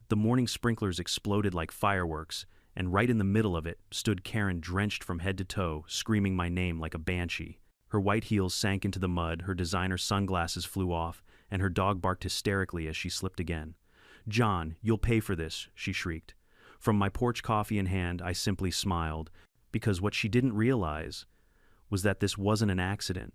The morning sprinklers exploded like fireworks, and right in the middle of it stood Karen, drenched from head to toe, screaming my name like a banshee. Her white heels sank into the mud, her designer sunglasses flew off, and her dog barked hysterically as she slipped again. "John, you'll pay for this," she shrieked. From my porch coffee in hand, I simply smiled, because what she didn't realize was that this wasn't an accident.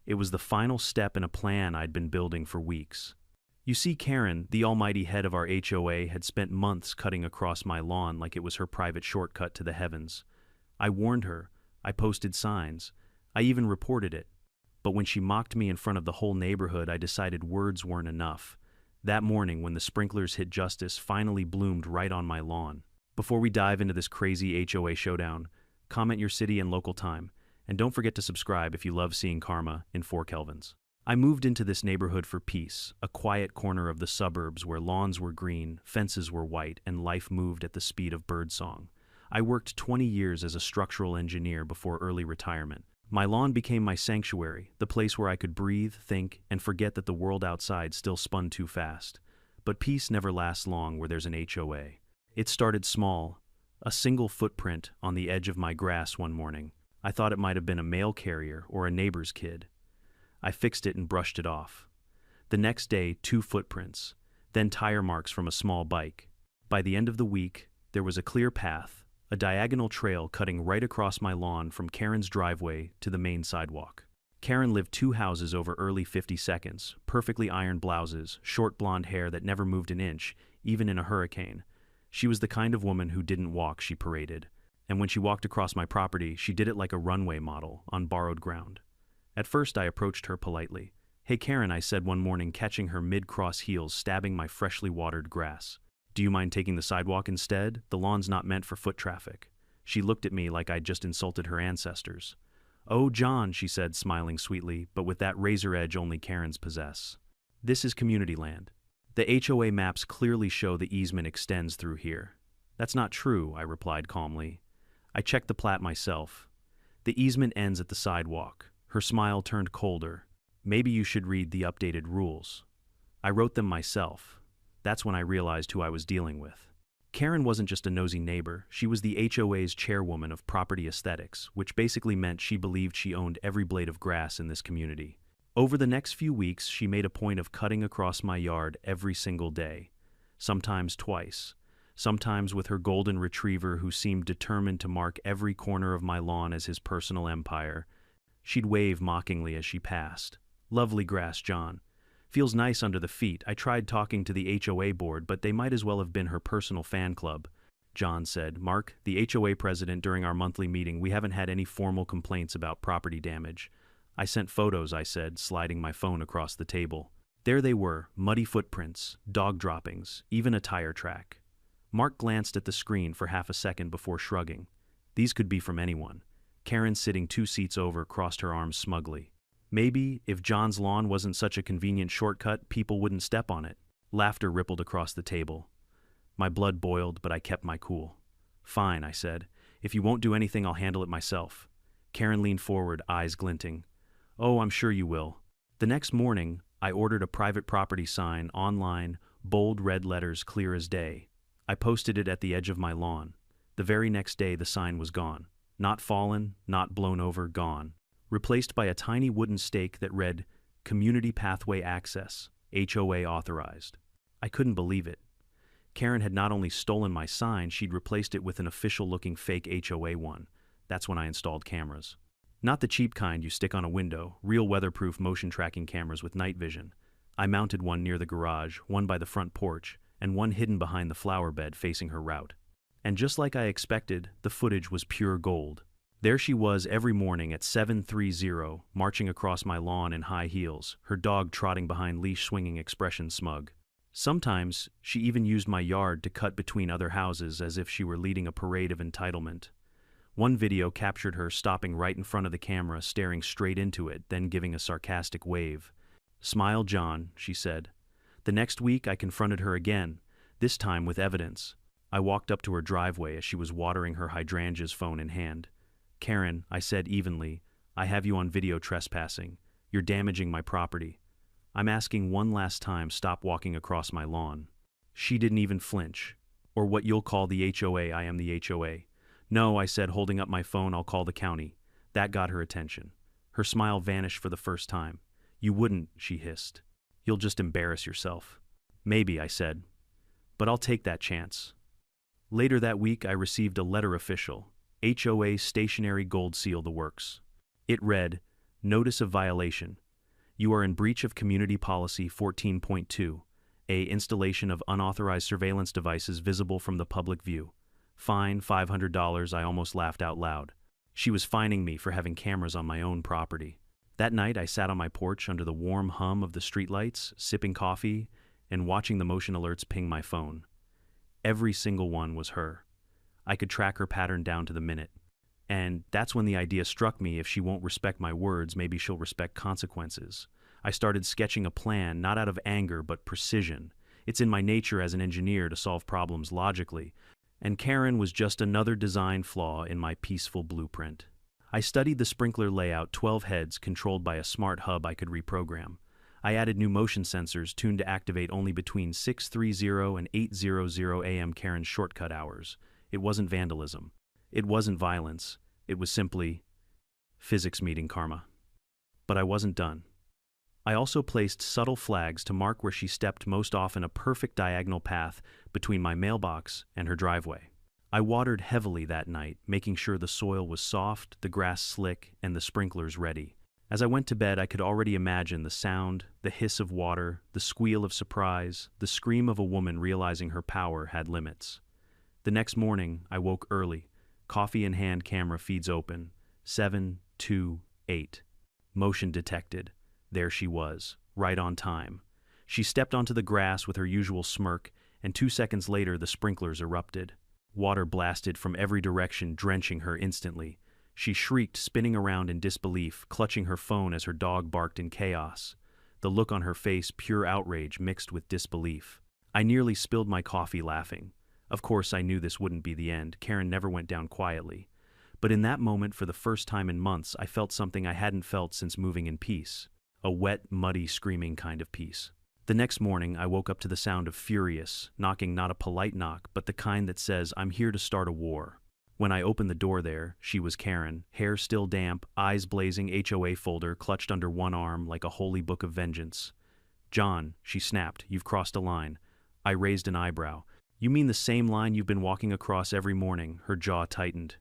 It was the final step in a plan I'd been building for weeks. You see, Karen, the almighty head of our HOA, had spent months cutting across my lawn like it was her private shortcut to the heavens. I warned her, I posted signs, I even reported it. But when she mocked me in front of the whole neighborhood, I decided words weren't enough. That morning, when the sprinklers hit, justice finally bloomed right on my lawn. Before we dive into this crazy HOA showdown, comment your city and local time, and don't forget to subscribe if you love seeing karma in 4 Kelvins. I moved into this neighborhood for peace, a quiet corner of the suburbs where lawns were green, fences were white, and life moved at the speed of birdsong. I worked 20 years as a structural engineer before early retirement. My lawn became my sanctuary, the place where I could breathe, think, and forget that the world outside still spun too fast. But peace never lasts long where there's an HOA. It started small, a single footprint on the edge of my grass one morning. I thought it might have been a mail carrier or a neighbor's kid. I fixed it and brushed it off. The next day, 2 footprints, then tire marks from a small bike. By the end of the week, there was a clear path, a diagonal trail cutting right across my lawn from Karen's driveway to the main sidewalk. Karen lived 2 houses over early 52nds, perfectly ironed blouses, short blonde hair that never moved an inch, even in a hurricane. She was the kind of woman who didn't walk, she paraded. And when she walked across my property, she did it like a runway model on borrowed ground. At first, I approached her politely. "Hey Karen," I said one morning, catching her mid-cross heels stabbing my freshly watered grass. "Do you mind taking the sidewalk instead? The lawn's not meant for foot traffic." She looked at me like I'd just insulted her ancestors. "Oh, John," she said, smiling sweetly, but with that razor edge only Karens possess. "This is community land. The HOA maps clearly show the easement extends through here." "That's not true," I replied calmly. I checked the plat myself. The easement ends at the sidewalk. Her smile turned colder. "Maybe you should read the updated rules." I wrote them myself. That's when I realized who I was dealing with. Karen wasn't just a nosy neighbor, she was the HOA's chairwoman of property aesthetics, which basically meant she believed she owned every blade of grass in this community. Over the next few weeks, she made a point of cutting across my yard every single day, sometimes twice, sometimes with her golden retriever who seemed determined to mark every corner of my lawn as his personal empire. She'd wave mockingly as she passed. "Lovely grass, John. Feels nice under the feet. I tried talking to the HOA board, but they might as well have been her personal fan club," John said. "Mark, the HOA president, during our monthly meeting, we haven't had any formal complaints about property damage." "I sent photos," I said, sliding my phone across the table. There they were, muddy footprints, dog droppings, even a tire track. Mark glanced at the screen for half a second before shrugging. These could be from anyone. Karen, sitting 2 seats over, crossed her arms smugly. Maybe, if John's lawn wasn't such a convenient shortcut, people wouldn't step on it. Laughter rippled across the table. My blood boiled, but I kept my cool. "Fine," I said. "If you won't do anything, I'll handle it myself." Karen leaned forward, eyes glinting. "Oh, I'm sure you will." The next morning, I ordered a private property sign online, bold red letters clear as day. I posted it at the edge of my lawn. The very next day, the sign was gone. Not fallen, not blown over, gone. Replaced by a tiny wooden stake that read, "Community Pathway Access, HOA Authorized." I couldn't believe it. Karen had not only stolen my sign, she'd replaced it with an official-looking fake HOA one. That's when I installed cameras. Not the cheap kind you stick on a window, real weatherproof motion-tracking cameras with night vision. I mounted one near the garage, one by the front porch, and one hidden behind the flower bed facing her route. And just like I expected, the footage was pure gold. There she was every morning at 7:30, marching across my lawn in high heels, her dog trotting behind leash-swinging expression smug. Sometimes, she even used my yard to cut between other houses as if she were leading a parade of entitlement. One video captured her stopping right in front of the camera, staring straight into it, then giving a sarcastic wave. "Smile, John," she said. The next week, I confronted her again, this time with evidence. I walked up to her driveway as she was watering her hydrangeas, phone in hand. "Karen," I said evenly, "I have you on video trespassing. You're damaging my property. I'm asking one last time, stop walking across my lawn." She didn't even flinch. Or what you'll call the HOA, I am the HOA. No, I said, holding up my phone, I'll call the county. That got her attention. Her smile vanished for the first time. You wouldn't, she hissed. You'll just embarrass yourself. Maybe, I said. But I'll take that chance. Later that week, I received a letter official. HOA stationary gold seal the works. It read, Notice of violation. You are in breach of Community Policy 14.2, a installation of unauthorized surveillance devices visible from the public view. Fine, $500, I almost laughed out loud. She was fining me for having cameras on my own property. That night, I sat on my porch under the warm hum of the streetlights, sipping coffee, and watching the motion alerts ping my phone. Every single one was her. I could track her pattern down to the minute. And that's when the idea struck me, if she won't respect my words, maybe she'll respect consequences. I started sketching a plan, not out of anger, but precision. It's in my nature as an engineer to solve problems logically, and Karen was just another design flaw in my peaceful blueprint. I studied the sprinkler layout, 12 heads controlled by a smart hub I could reprogram. I added new motion sensors tuned to activate only between 6:30 and 8:00 a.m. Karen's shortcut hours. It wasn't vandalism. It wasn't violence. It was simply physics meeting karma. But I wasn't done. I also placed subtle flags to mark where she stepped most often, a perfect diagonal path between my mailbox and her driveway. I watered heavily that night, making sure the soil was soft, the grass slick, and the sprinklers ready. As I went to bed, I could already imagine the sound, the hiss of water, the squeal of surprise, the scream of a woman realizing her power had limits. The next morning, I woke early, coffee in hand, camera feeds open. 7:28. Motion detected. There she was, right on time. She stepped onto the grass with her usual smirk, and 2 seconds later the sprinklers erupted. Water blasted from every direction, drenching her instantly. She shrieked, spinning around in disbelief, clutching her phone as her dog barked in chaos. The look on her face, pure outrage mixed with disbelief. I nearly spilled my coffee laughing. Of course, I knew this wouldn't be the end. Karen never went down quietly. But in that moment, for the first time in months, I felt something I hadn't felt since moving in peace. A wet, muddy, screaming kind of peace. The next morning, I woke up to the sound of furious, knocking, not a polite knock, but the kind that says, I'm here to start a war. When I opened the door there, she was Karen, hair still damp, eyes blazing, HOA folder clutched under one arm like a holy book of vengeance. John, she snapped, you've crossed a line. I raised an eyebrow. You mean the same line you've been walking across every morning? Her jaw tightened.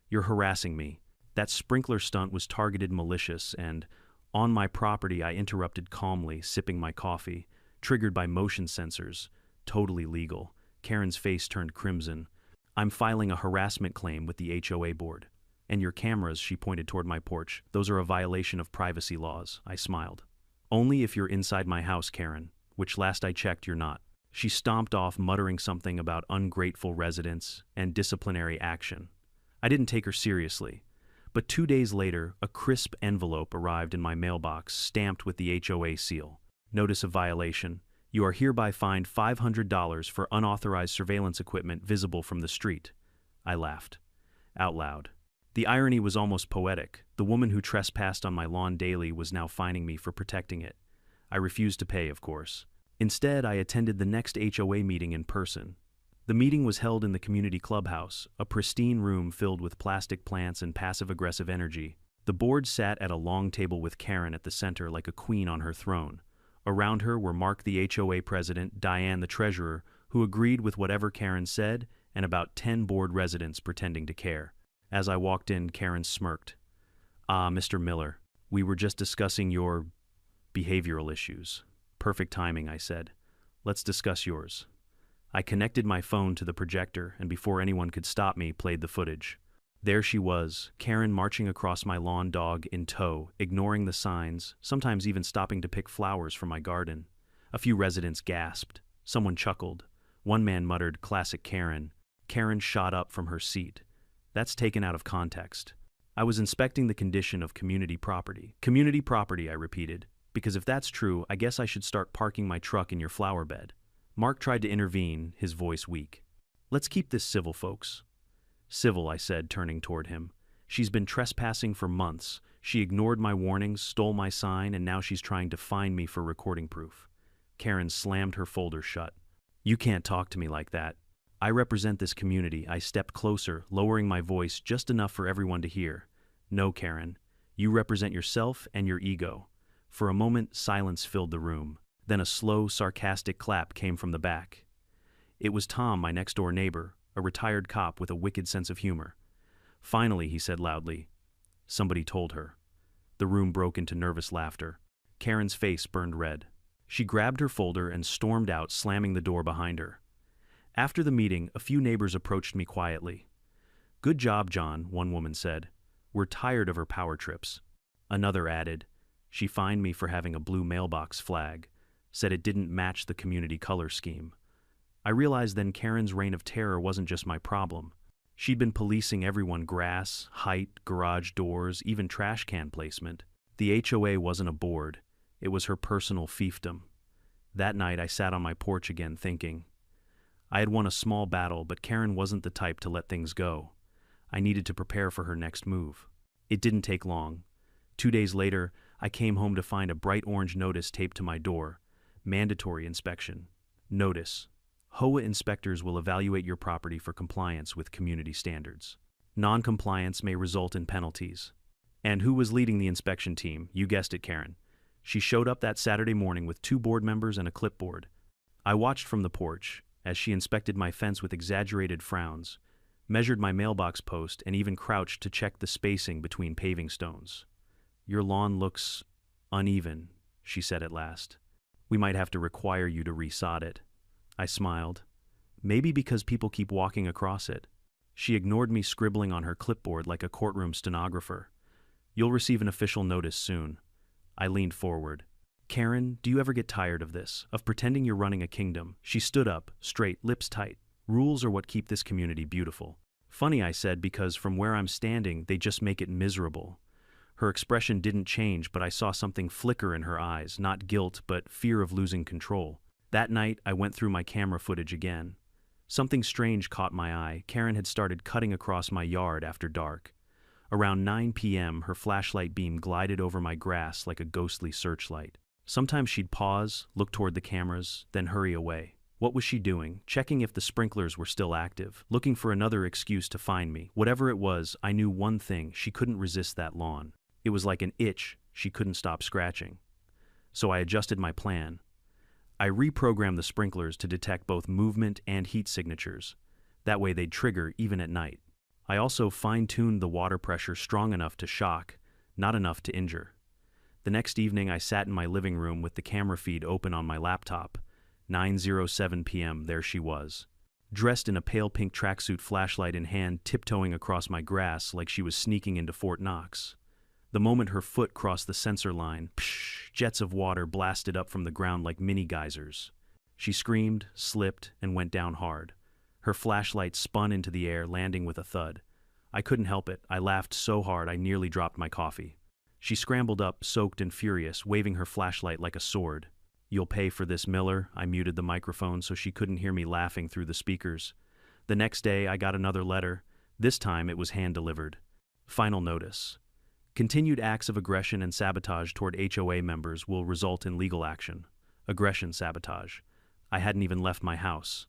You're harassing me. That sprinkler stunt was targeted, malicious, and on my property, I interrupted calmly, sipping my coffee, triggered by motion sensors. Totally legal. Karen's face turned crimson. I'm filing a harassment claim with the HOA board. And your cameras, she pointed toward my porch, those are a violation of privacy laws. I smiled. Only if you're inside my house, Karen, which last I checked you're not. She stomped off, muttering something about ungrateful residents and disciplinary action. I didn't take her seriously. But 2 days later, a crisp envelope arrived in my mailbox, stamped with the HOA seal. Notice of violation. You are hereby fined $500 for unauthorized surveillance equipment visible from the street. I laughed. Out loud. The irony was almost poetic. The woman who trespassed on my lawn daily was now fining me for protecting it. I refused to pay, of course. Instead, I attended the next HOA meeting in person. The meeting was held in the community clubhouse, a pristine room filled with plastic plants and passive-aggressive energy. The board sat at a long table with Karen at the center like a queen on her throne. Around her were Mark, the HOA president, Diane, the treasurer, who agreed with whatever Karen said, and about 10 board residents pretending to care. As I walked in, Karen smirked. Ah, Mr. Miller, we were just discussing your behavioral issues. Perfect timing, I said. Let's discuss yours. I connected my phone to the projector, and before anyone could stop me, played the footage. There she was, Karen marching across my lawn, dog in tow, ignoring the signs, sometimes even stopping to pick flowers from my garden. A few residents gasped. Someone chuckled. One man muttered, "Classic Karen." Karen shot up from her seat. That's taken out of context. I was inspecting the condition of community property. Community property, I repeated, because if that's true, I guess I should start parking my truck in your flower bed. Mark tried to intervene, his voice weak. Let's keep this civil, folks. Civil, I said, turning toward him. She's been trespassing for months. She ignored my warnings, stole my sign, and now she's trying to fine me for recording proof. Karen slammed her folder shut. You can't talk to me like that. I represent this community. I stepped closer, lowering my voice just enough for everyone to hear. No, Karen. You represent yourself and your ego. For a moment, silence filled the room. Then a slow, sarcastic clap came from the back. It was Tom, my next-door neighbor, a retired cop with a wicked sense of humor. Finally, he said loudly. Somebody told her. The room broke into nervous laughter. Karen's face burned red. She grabbed her folder and stormed out, slamming the door behind her. After the meeting, a few neighbors approached me quietly. "Good job, John," one woman said. "We're tired of her power trips." Another added, "She fined me for having a blue mailbox flag, said it didn't match the community color scheme." I realized then Karen's reign of terror wasn't just my problem. She'd been policing everyone: grass, height, garage doors, even trash can placement. The HOA wasn't a board. It was her personal fiefdom. That night I sat on my porch again thinking. I had won a small battle, but Karen wasn't the type to let things go. I needed to prepare for her next move. It didn't take long. 2 days later, I came home to find a bright orange notice taped to my door. Mandatory inspection. Notice: HOA inspectors will evaluate your property for compliance with community standards. Non-compliance may result in penalties. And who was leading the inspection team? You guessed it, Karen. She showed up that Saturday morning with 2 board members and a clipboard. I watched from the porch as she inspected my fence with exaggerated frowns, measured my mailbox post, and even crouched to check the spacing between paving stones. "Your lawn looks uneven," she said at last. "We might have to require you to resod it." I smiled. "Maybe because people keep walking across it." She ignored me, scribbling on her clipboard like a courtroom stenographer. "You'll receive an official notice soon." I leaned forward. "Karen, do you ever get tired of this, of pretending you're running a kingdom?" She stood up, straight, lips tight. "Rules are what keep this community beautiful." "Funny," I said, "because from where I'm standing, they just make it miserable." Her expression didn't change, but I saw something flicker in her eyes, not guilt, but fear of losing control. That night, I went through my camera footage again. Something strange caught my eye. Karen had started cutting across my yard after dark. Around 9 p.m., her flashlight beam glided over my grass like a ghostly searchlight. Sometimes she'd pause, look toward the cameras, then hurry away. What was she doing? Checking if the sprinklers were still active, looking for another excuse to find me. Whatever it was, I knew one thing: she couldn't resist that lawn. It was like an itch she couldn't stop scratching. So I adjusted my plan. I reprogrammed the sprinklers to detect both movement and heat signatures. That way they'd trigger even at night. I also fine-tuned the water pressure strong enough to shock, not enough to injure. The next evening I sat in my living room with the camera feed open on my laptop. 9:07 p.m., there she was. Dressed in a pale pink tracksuit, flashlight in hand, tiptoeing across my grass like she was sneaking into Fort Knox. The moment her foot crossed the sensor line, psh, jets of water blasted up from the ground like mini geysers. She screamed, slipped, and went down hard. Her flashlight spun into the air, landing with a thud. I couldn't help it. I laughed so hard I nearly dropped my coffee. She scrambled up, soaked and furious, waving her flashlight like a sword. "You'll pay for this, Miller." I muted the microphone so she couldn't hear me laughing through the speakers. The next day, I got another letter. This time, it was hand-delivered. Final notice: continued acts of aggression and sabotage toward HOA members will result in legal action. Aggression, sabotage. I hadn't even left my house.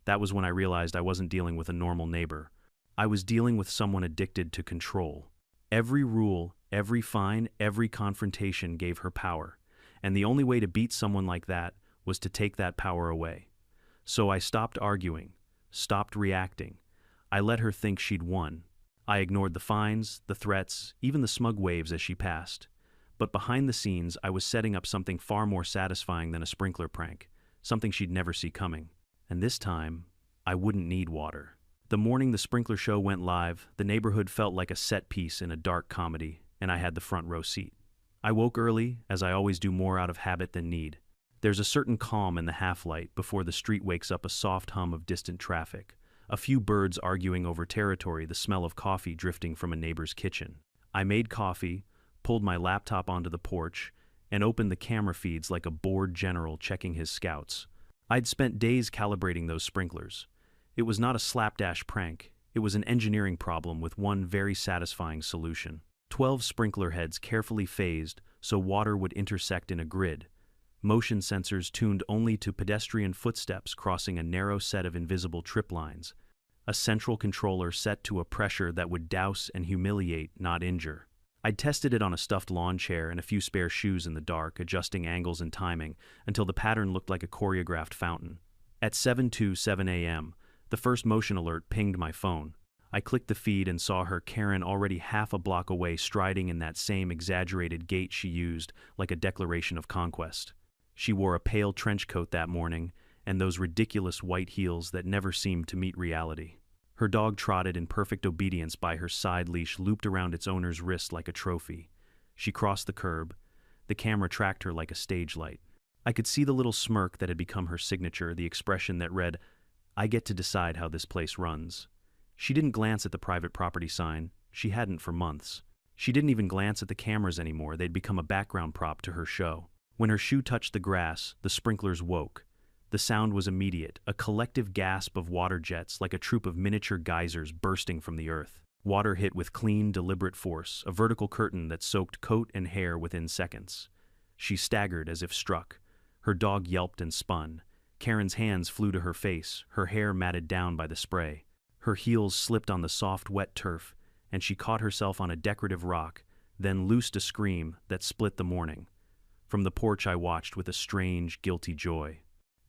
That was when I realized I wasn't dealing with a normal neighbor. I was dealing with someone addicted to control. Every rule, every fine, every confrontation gave her power, and the only way to beat someone like that was to take that power away. So I stopped arguing, stopped reacting. I let her think she'd won. I ignored the fines, the threats, even the smug waves as she passed. But behind the scenes, I was setting up something far more satisfying than a sprinkler prank, something she'd never see coming. And this time, I wouldn't need water. The morning the sprinkler show went live, the neighborhood felt like a set piece in a dark comedy, and I had the front row seat. I woke early, as I always do, more out of habit than need. There's a certain calm in the half-light before the street wakes up, a soft hum of distant traffic, a few birds arguing over territory, the smell of coffee drifting from a neighbor's kitchen. I made coffee, pulled my laptop onto the porch, and opened the camera feeds like a bored general checking his scouts. I'd spent days calibrating those sprinklers. It was not a slapdash prank. It was an engineering problem with one very satisfying solution. 12 sprinkler heads carefully phased so water would intersect in a grid. motion sensors tuned only to pedestrian footsteps crossing a narrow set of invisible trip lines, a central controller set to a pressure that would douse and humiliate, not injure. I'd tested it on a stuffed lawn chair and a few spare shoes in the dark, adjusting angles and timing until the pattern looked like a choreographed fountain. At 7:27 a.m., the first motion alert pinged my phone. I clicked the feed and saw her Karen already half a block away, striding in that same exaggerated gait she used, like a declaration of conquest. She wore a pale trench coat that morning, and those ridiculous white heels that never seemed to meet reality. Her dog trotted in perfect obedience by her side leash looped around its owner's wrist like a trophy. She crossed the curb. The camera tracked her like a stage light. I could see the little smirk that had become her signature, the expression that read, "I get to decide how this place runs." She didn't glance at the private property sign. She hadn't for months. She didn't even glance at the cameras anymore. They'd become a background prop to her show. When her shoe touched the grass, the sprinklers woke. The sound was immediate, a collective gasp of water jets like a troop of miniature geysers bursting from the earth. Water hit with clean, deliberate force, a vertical curtain that soaked coat and hair within seconds. She staggered as if struck. Her dog yelped and spun. Karen's hands flew to her face, her hair matted down by the spray. Her heels slipped on the soft, wet turf, and she caught herself on a decorative rock, then loosed a scream that split the morning. From the porch I watched with a strange, guilty joy.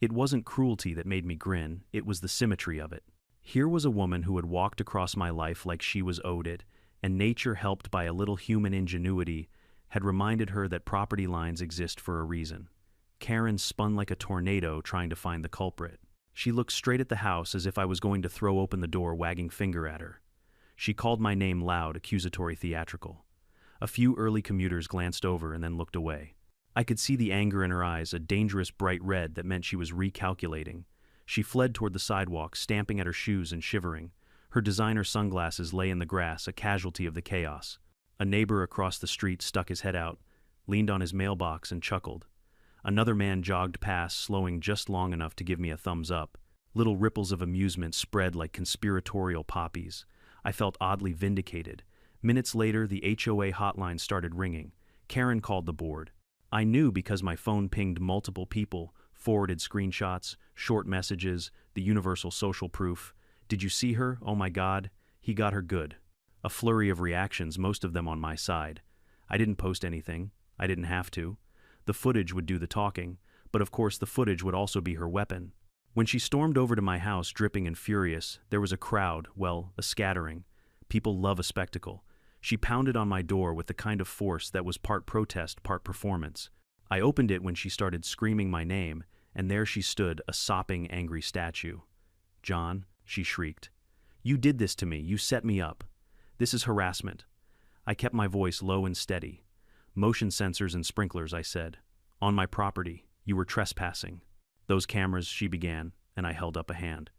It wasn't cruelty that made me grin, it was the symmetry of it. Here was a woman who had walked across my life like she was owed it, and nature, helped by a little human ingenuity, had reminded her that property lines exist for a reason. Karen spun like a tornado trying to find the culprit. She looked straight at the house as if I was going to throw open the door, wagging finger at her. She called my name loud, accusatory, theatrical. A few early commuters glanced over and then looked away. I could see the anger in her eyes, a dangerous bright red that meant she was recalculating. She fled toward the sidewalk, stamping at her shoes and shivering. Her designer sunglasses lay in the grass, a casualty of the chaos. A neighbor across the street stuck his head out, leaned on his mailbox and chuckled. Another man jogged past, slowing just long enough to give me a thumbs up. Little ripples of amusement spread like conspiratorial poppies. I felt oddly vindicated. Minutes later, the HOA hotline started ringing. Karen called the board. I knew because my phone pinged multiple people, forwarded screenshots, short messages, the universal social proof. "Did you see her? Oh my God, he got her good." A flurry of reactions, most of them on my side. I didn't post anything. I didn't have to. The footage would do the talking, but of course the footage would also be her weapon. When she stormed over to my house, dripping and furious, there was a crowd, well, a scattering. People love a spectacle. She pounded on my door with the kind of force that was part protest, part performance. I opened it when she started screaming my name, and there she stood, a sopping, angry statue. "John," she shrieked. "You did this to me. You set me up. This is harassment." I kept my voice low and steady. "Motion sensors and sprinklers," I said. "On my property. You were trespassing." "Those cameras," she began, and I held up a hand.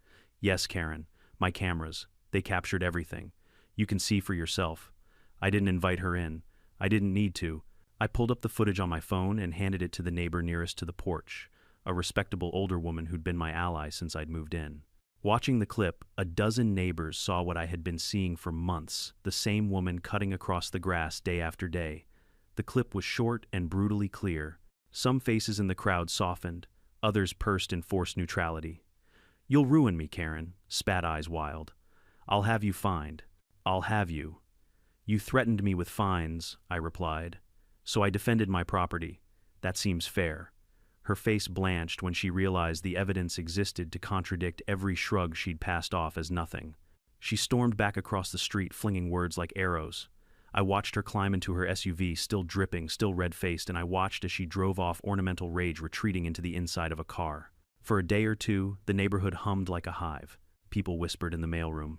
"Yes, Karen, my cameras. They captured everything. You can see for yourself. I didn't invite her in. I didn't need to." I pulled up the footage on my phone and handed it to the neighbor nearest to the porch, a respectable older woman who'd been my ally since I'd moved in. Watching the clip, a dozen neighbors saw what I had been seeing for months, the same woman cutting across the grass day after day. The clip was short and brutally clear. Some faces in the crowd softened, others pursed in forced neutrality. "You'll ruin me, Karen," spat Eyes Wild. "I'll have you fined. I'll have you." "You threatened me with fines," I replied. "So I defended my property. That seems fair." Her face blanched when she realized the evidence existed to contradict every shrug she'd passed off as nothing. She stormed back across the street, flinging words like arrows. I watched her climb into her SUV, still dripping, still red-faced, and I watched as she drove off, ornamental rage retreating into the inside of a car. For a day or two, the neighborhood hummed like a hive. People whispered in the mailroom.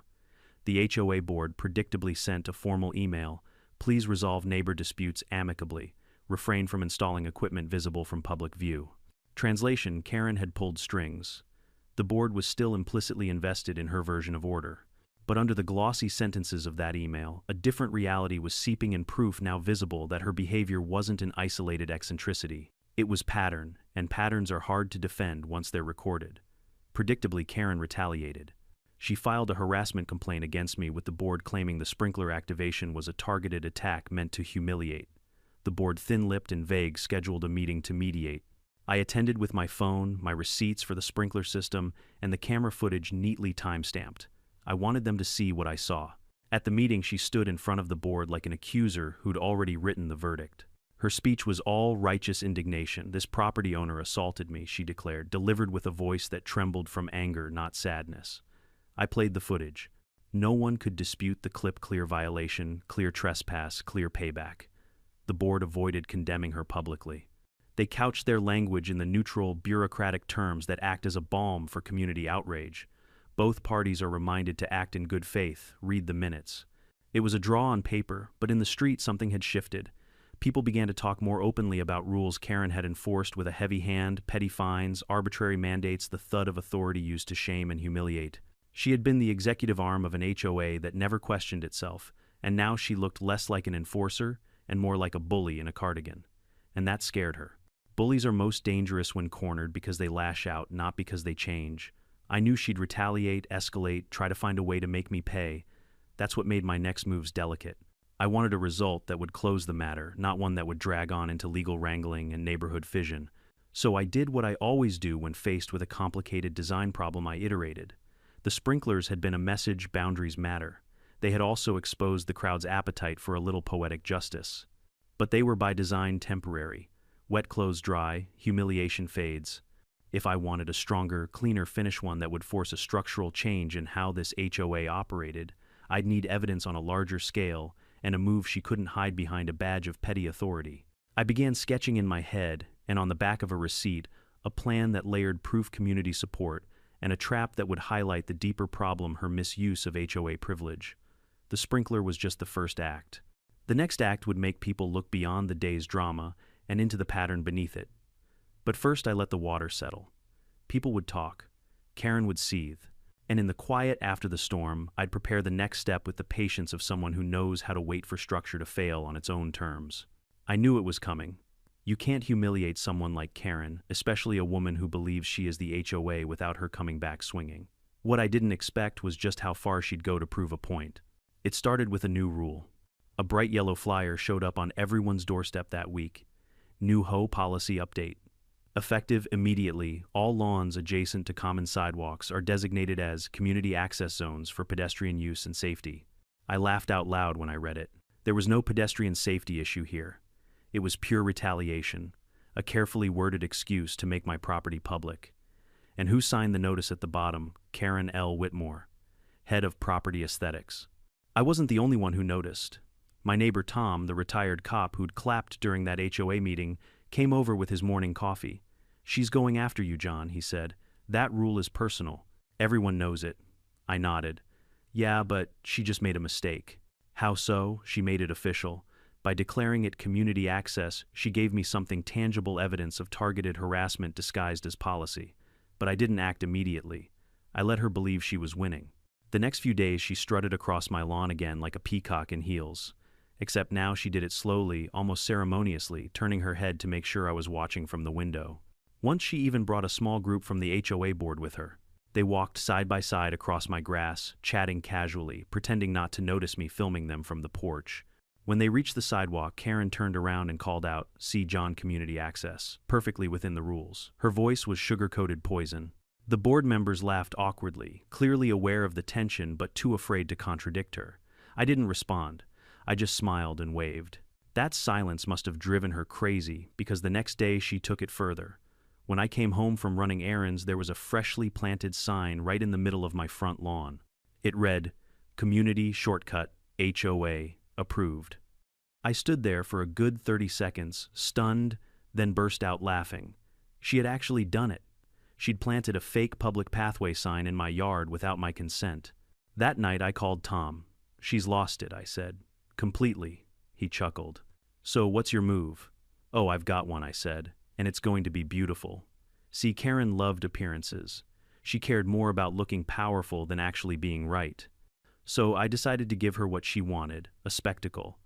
The HOA board predictably sent a formal email: "Please resolve neighbor disputes amicably. Refrain from installing equipment visible from public view." Translation: Karen had pulled strings. The board was still implicitly invested in her version of order. But under the glossy sentences of that email, a different reality was seeping in, proof now visible that her behavior wasn't an isolated eccentricity. It was pattern, and patterns are hard to defend once they're recorded. Predictably, Karen retaliated. She filed a harassment complaint against me, with the board claiming the sprinkler activation was a targeted attack meant to humiliate. The board, thin-lipped and vague, scheduled a meeting to mediate. I attended with my phone, my receipts for the sprinkler system, and the camera footage neatly time-stamped. I wanted them to see what I saw. At the meeting, she stood in front of the board like an accuser who'd already written the verdict. Her speech was all righteous indignation. "This property owner assaulted me," she declared, delivered with a voice that trembled from anger, not sadness. I played the footage. No one could dispute the clip-clear violation, clear trespass, clear payback. The board avoided condemning her publicly. They couched their language in the neutral, bureaucratic terms that act as a balm for community outrage. Both parties are reminded to act in good faith, read the minutes. It was a draw on paper, but in the street something had shifted. People began to talk more openly about rules Karen had enforced with a heavy hand, petty fines, arbitrary mandates, the thud of authority used to shame and humiliate. She had been the executive arm of an HOA that never questioned itself, and now she looked less like an enforcer and more like a bully in a cardigan. And that scared her. Bullies are most dangerous when cornered because they lash out, not because they change. I knew she'd retaliate, escalate, try to find a way to make me pay. That's what made my next moves delicate. I wanted a result that would close the matter, not one that would drag on into legal wrangling and neighborhood fission. So I did what I always do when faced with a complicated design problem. I iterated. The sprinklers had been a message boundaries matter. They had also exposed the crowd's appetite for a little poetic justice. But they were by design temporary. Wet clothes dry, humiliation fades. If I wanted a stronger, cleaner finish, one that would force a structural change in how this HOA operated, I'd need evidence on a larger scale and a move she couldn't hide behind a badge of petty authority. I began sketching in my head, and on the back of a receipt, a plan that layered proof, community support, and a trap that would highlight the deeper problem: her misuse of HOA privilege. The sprinkler was just the first act. The next act would make people look beyond the day's drama and into the pattern beneath it. But first I let the water settle. People would talk. Karen would seethe. And in the quiet after the storm, I'd prepare the next step with the patience of someone who knows how to wait for structure to fail on its own terms. I knew it was coming. You can't humiliate someone like Karen, especially a woman who believes she is the HOA, without her coming back swinging. What I didn't expect was just how far she'd go to prove a point. It started with a new rule. A bright yellow flyer showed up on everyone's doorstep that week. New HOA policy update. Effective immediately, all lawns adjacent to common sidewalks are designated as community access zones for pedestrian use and safety. I laughed out loud when I read it. There was no pedestrian safety issue here. It was pure retaliation, a carefully worded excuse to make my property public. And who signed the notice at the bottom? Karen L. Whitmore, head of property aesthetics. I wasn't the only one who noticed. My neighbor Tom, the retired cop who'd clapped during that HOA meeting, came over with his morning coffee. "She's going after you, John," he said. "That rule is personal. Everyone knows it." I nodded. "Yeah, but she just made a mistake." "How so?" "She made it official. By declaring it community access, she gave me something tangible, evidence of targeted harassment disguised as policy. But I didn't act immediately. I let her believe she was winning. The next few days she strutted across my lawn again like a peacock in heels. Except now she did it slowly, almost ceremoniously, turning her head to make sure I was watching from the window. Once she even brought a small group from the HOA board with her. They walked side by side across my grass, chatting casually, pretending not to notice me filming them from the porch. When they reached the sidewalk, Karen turned around and called out, "See John, community access," perfectly within the rules. Her voice was sugar-coated poison. The board members laughed awkwardly, clearly aware of the tension but too afraid to contradict her. I didn't respond. I just smiled and waved. That silence must have driven her crazy, because the next day she took it further. When I came home from running errands, there was a freshly planted sign right in the middle of my front lawn. It read, "Community Shortcut, HOA, Approved." I stood there for a good 30 seconds, stunned, then burst out laughing. She had actually done it. She'd planted a fake public pathway sign in my yard without my consent. That night I called Tom. "She's lost it," I said. "Completely," he chuckled. "So what's your move?" "Oh, I've got one," I said, "and it's going to be beautiful." See, Karen loved appearances. She cared more about looking powerful than actually being right. So I decided to give her what she wanted, a spectacle.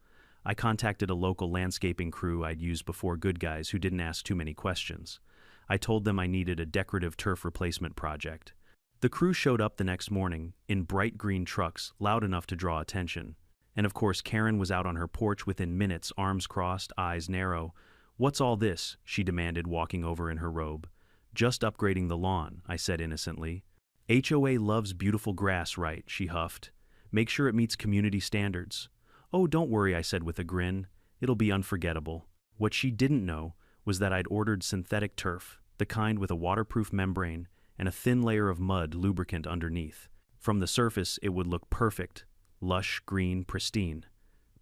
I contacted a local landscaping crew I'd used before, good guys who didn't ask too many questions. I told them I needed a decorative turf replacement project. The crew showed up the next morning, in bright green trucks, loud enough to draw attention. And of course, Karen was out on her porch within minutes, arms crossed, eyes narrow. "What's all this?" she demanded, walking over in her robe. "Just upgrading the lawn," I said innocently. "HOA loves beautiful grass, right?" she huffed. "Make sure it meets community standards." "Oh, don't worry," I said with a grin. "It'll be unforgettable." What she didn't know was that I'd ordered synthetic turf, the kind with a waterproof membrane and a thin layer of mud lubricant underneath. From the surface, it would look perfect, lush, green, pristine.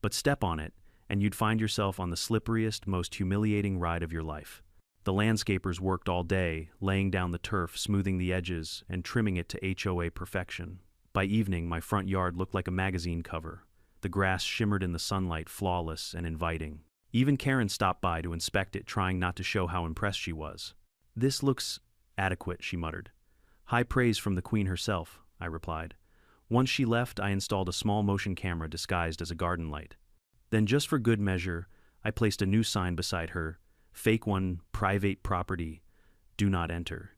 But step on it, and you'd find yourself on the slipperiest, most humiliating ride of your life. The landscapers worked all day, laying down the turf, smoothing the edges, and trimming it to HOA perfection. By evening, my front yard looked like a magazine cover. The grass shimmered in the sunlight, flawless and inviting. Even Karen stopped by to inspect it, trying not to show how impressed she was. "This looks adequate," she muttered. "High praise from the Queen herself," I replied. Once she left, I installed a small motion camera disguised as a garden light. Then, just for good measure, I placed a new sign beside her, fake one, private property, do not enter.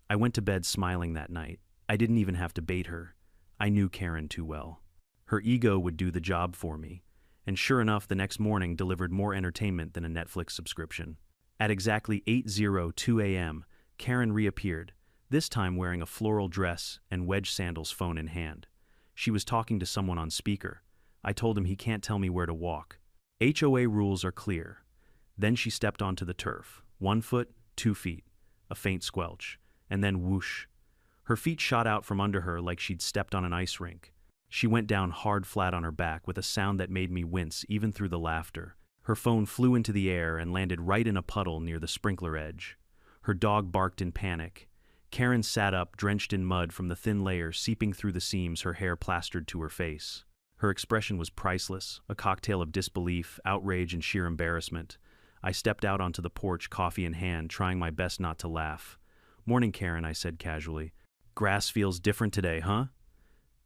I went to bed smiling that night. I didn't even have to bait her. I knew Karen too well. Her ego would do the job for me. And sure enough, the next morning delivered more entertainment than a Netflix subscription. At exactly 8:02 a.m., Karen reappeared, this time wearing a floral dress and wedge sandals, phone in hand. She was talking to someone on speaker. I told him he can't tell me where to walk. HOA rules are clear. Then she stepped onto the turf. 1 foot, 2 feet. A faint squelch. And then whoosh. Her feet shot out from under her like she'd stepped on an ice rink. She went down hard flat on her back with a sound that made me wince even through the laughter. Her phone flew into the air and landed right in a puddle near the sprinkler edge. Her dog barked in panic. Karen sat up, drenched in mud from the thin layer seeping through the seams her hair plastered to her face. Her expression was priceless, a cocktail of disbelief, outrage, and sheer embarrassment. I stepped out onto the porch, coffee in hand, trying my best not to laugh. "Morning, Karen," I said casually. "Grass feels different today, huh?"